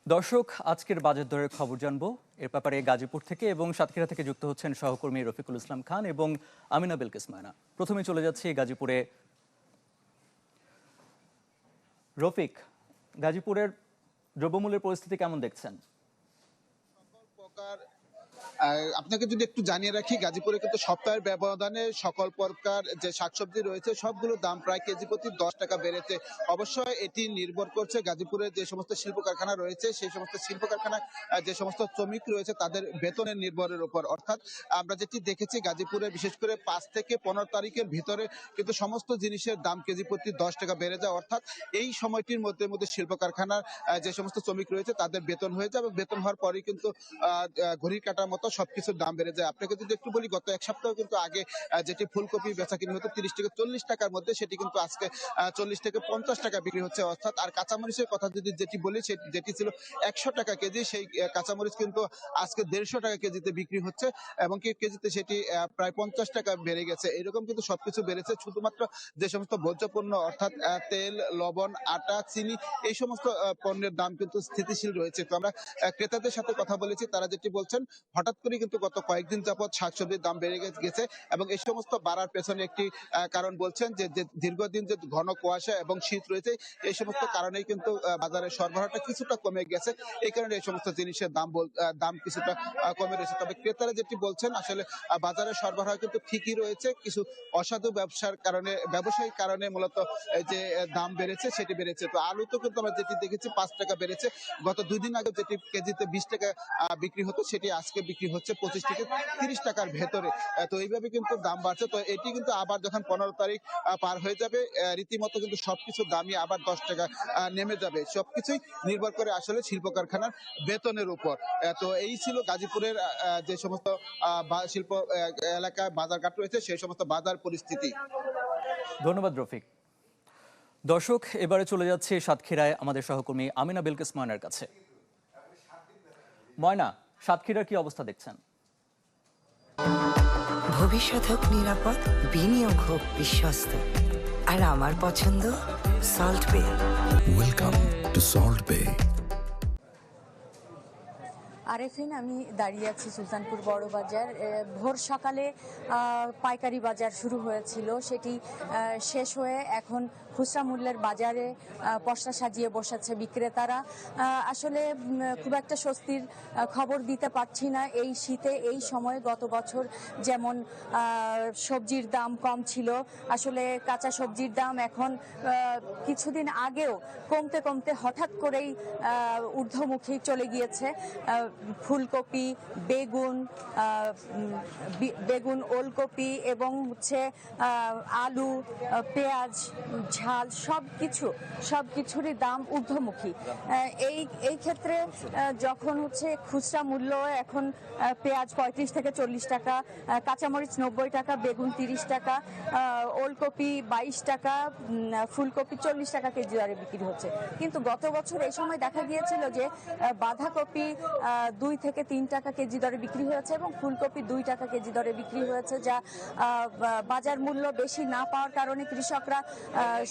দর্শক, আজকের বাজার দরের খবর জানবো। এর ব্যাপারে গাজীপুর থেকে এবং সাতক্ষীরা থেকে যুক্ত হচ্ছেন সহকর্মী রফিকুল ইসলাম খান এবং আমিনা বিলকিস ময়না। প্রথমে চলে যাচ্ছি গাজীপুরে। রফিক, গাজীপুরের দ্রব্যমূল্যের পরিস্থিতি কেমন দেখছেন? আপনাকে যদি একটু জানিয়ে রাখি, গাজীপুরে কিন্তু সপ্তাহের ব্যবধানে সকল প্রকার যে শাকসবজি রয়েছে সবগুলোর দাম প্রায় কেজি প্রতি 10 টাকা বেড়েছে। অবশ্যই এটি নির্ভর করছে গাজীপুরে যে সমস্ত শিল্প কারখানা রয়েছে সেই সমস্ত শিল্প কারখানায় যে সমস্ত শ্রমিক রয়েছে তাদের বেতনের নির্ভরের উপর। অর্থাৎ আমরা যেটি দেখেছি গাজীপুরে বিশেষ করে 5 থেকে 15 তারিখের ভিতরে কিন্তু সমস্ত জিনিসের দাম কেজি প্রতি 10 টাকা বেড়ে যায়। অর্থাৎ এই সময়টির মধ্যে মধ্যে শিল্প কারখানার যে সমস্ত শ্রমিক রয়েছে তাদের বেতন হয়ে যায় এবং বেতন হওয়ার পরেই কিন্তু ঘড়ির কাটার মতো সবকিছুর দাম বেড়ে যায়। আপনাকে যদি একটু বলি, গত এক সপ্তাহ কিন্তু আগে যেটি ফুলকপি বেচা কিনে হতো 30 থেকে 40 টাকার মধ্যে, সেটি কিন্তু আজকে 40 থেকে 50 টাকা বিক্রি হচ্ছে। অর্থাৎ আর কাঁচামরিচের কথা যেটি বলি, যেটি ছিল 100 টাকা কেজি, সেই কাঁচামরিচ কিন্তু আজকে 150 টাকা কেজিতে বিক্রি হচ্ছে এবং কেজিতে সেটি প্রায় 50 টাকা বেড়ে গেছে। এরকম কিন্তু সবকিছু বেড়েছে। শুধুমাত্র যে সমস্ত ভোজ্যপণ্য অর্থাৎ তেল, লবণ, আটা, চিনি এই সমস্ত পণ্যের দাম কিন্তু স্থিতিশীল রয়েছে। তো আমরা ক্রেতাদের সাথে কথা বলেছি, তারা যেটি বলছেন, হঠাৎ করে কিন্তু গত কয়েকদিন যাবৎ শাকসবজির দাম বেড়ে গেছে এবং এই সমস্ত বাড়ার পেছনে একটি কারণ বলছেন যে দীর্ঘদিন যে ঘন কুয়াশা এবং শীত রয়েছে, এই সমস্ত কারণেই কিন্তু বাজারের সরবরাহটা কিছুটা কমে গেছে। এই কারণে এই সমস্ত জিনিসের দাম কিছুটা কমে রয়েছে। তবে ক্রেতারা যেটি বলছেন, আসলে বাজারের সরবরাহ কিন্তু ঠিকই রয়েছে, কিছু অসাধু ব্যবসায়িক কারণে মূলত এই যে দাম বেড়েছে সেটি বেড়েছে। তো আলু তো কিন্তু আমরা যেটি দেখেছি 5 টাকা বেড়েছে। গত 2 দিন আগে যেটি কেজিতে 20 টাকা বিক্রি হতো সেটি আজকে বিক্রি হচ্ছে 25 থেকে 30 টাকার ভেতরে। তো এইভাবে কিন্তু দাম বাড়ছে। তো এটি কিন্তু আবার যখন 15 তারিখ পার হয়ে যাবে, রীতিমতো কিন্তু সবকিছুর দামই আবার 10 টাকা নেমে যাবে। সবকিছুই নির্ভর করে আসলে শিল্প কারখানার বেতনের উপর। তো এই ছিল গাজীপুরের যে সমস্ত শিল্প এলাকায় বাজারঘাট রয়েছে সেই সমস্ত বাজার পরিস্থিতি। ধন্যবাদ রফিক। দর্শক, এবারে চলে যাচ্ছে সাতক্ষীরায় আমাদের সহকর্মী আমিনা বিলকিস ময়নার কাছে। ময়না, সাতক্ষীরার কি অবস্থা দেখছেন? ভবিষ্যৎ হোক নিরাপদ, বিনিয়োগ হোক বিশ্বস্ত, আর আমার পছন্দ সল্ট বে। ওয়েলকাম টু সল্ট বে। আরেফিন, আমি দাঁড়িয়ে আছি সুলতানপুর বড় বাজার। ভোর সকালে পাইকারি বাজার শুরু হয়েছিল, সেটি শেষ হয়ে এখন খুচরা মূল্যের বাজারে পসরা সাজিয়ে বসেছে বিক্রেতারা। আসলে খুব একটা স্বস্তির খবর দিতে পারছি না এই শীতে। এই সময়ে গত বছর যেমন সবজির দাম কম ছিল, আসলে কাঁচা সবজির দাম এখন কিছুদিন আগেও কমতে কমতে হঠাৎ করেই ঊর্ধ্বমুখী চলে গিয়েছে। ফুলকপি, বেগুন, ওলকপি এবং আলু, পেঁয়াজ, ঝাল সবকিছুরই দাম ঊর্ধ্বমুখী। এই ক্ষেত্রে যখন খুচরা মূল্য এখন পেঁয়াজ 35 থেকে 40 টাকা, কাঁচামরিচ 90 টাকা, বেগুন 30 টাকা, ওলকপি 22 টাকা, ফুলকপি 40 টাকা কেজি দরে বিক্রি হচ্ছে। কিন্তু গত বছর এই সময় দেখা গিয়েছিল যে বাঁধাকপি 2 থেকে 3 টাকা কেজি দরে বিক্রি হয়েছে এবং ফুলকপি 2 টাকা কেজি দরে বিক্রি হয়েছে, যা বাজার মূল্য বেশি না পাওয়ার কারণে কৃষকরা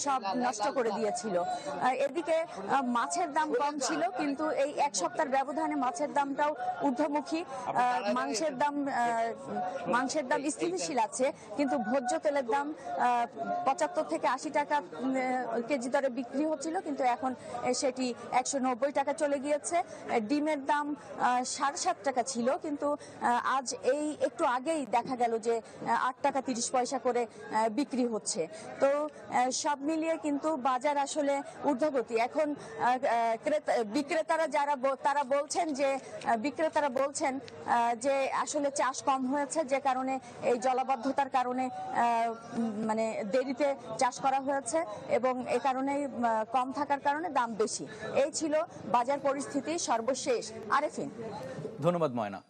সব নষ্ট করে দিয়েছিল। এদিকে মাছের দাম কম ছিল, কিন্তু এই এক সপ্তাহের ব্যবধানে মাছের দামটাও ঊর্ধ্বমুখী। মাংসের দাম স্থিতিশীল আছে, কিন্তু ভোজ্য তেলের দাম 75 থেকে 80 টাকা কেজি দরে বিক্রি হচ্ছিল, কিন্তু এখন সেটি 190 টাকা চলে গিয়েছে। ডিমের দাম 7.5 টাকা ছিল, কিন্তু আজ এই একটু আগেই দেখা গেল যে 8 টাকা 30 পয়সা করে বিক্রি হচ্ছে। তো সব মিলিয়ে কিন্তু বাজার আসলে ঊর্ধ্বগতি। এখন বিক্রেতারা বলছেন যে আসলে চাষ কম হয়েছে, যে কারণে এই জলাবদ্ধতার কারণে মানে দেরিতে চাষ করা হয়েছে এবং এ কারণেই কম থাকার কারণে দাম বেশি। এই ছিল বাজার পরিস্থিতি সর্বশেষ। আরেফিন, ধন্যবাদ ময়না।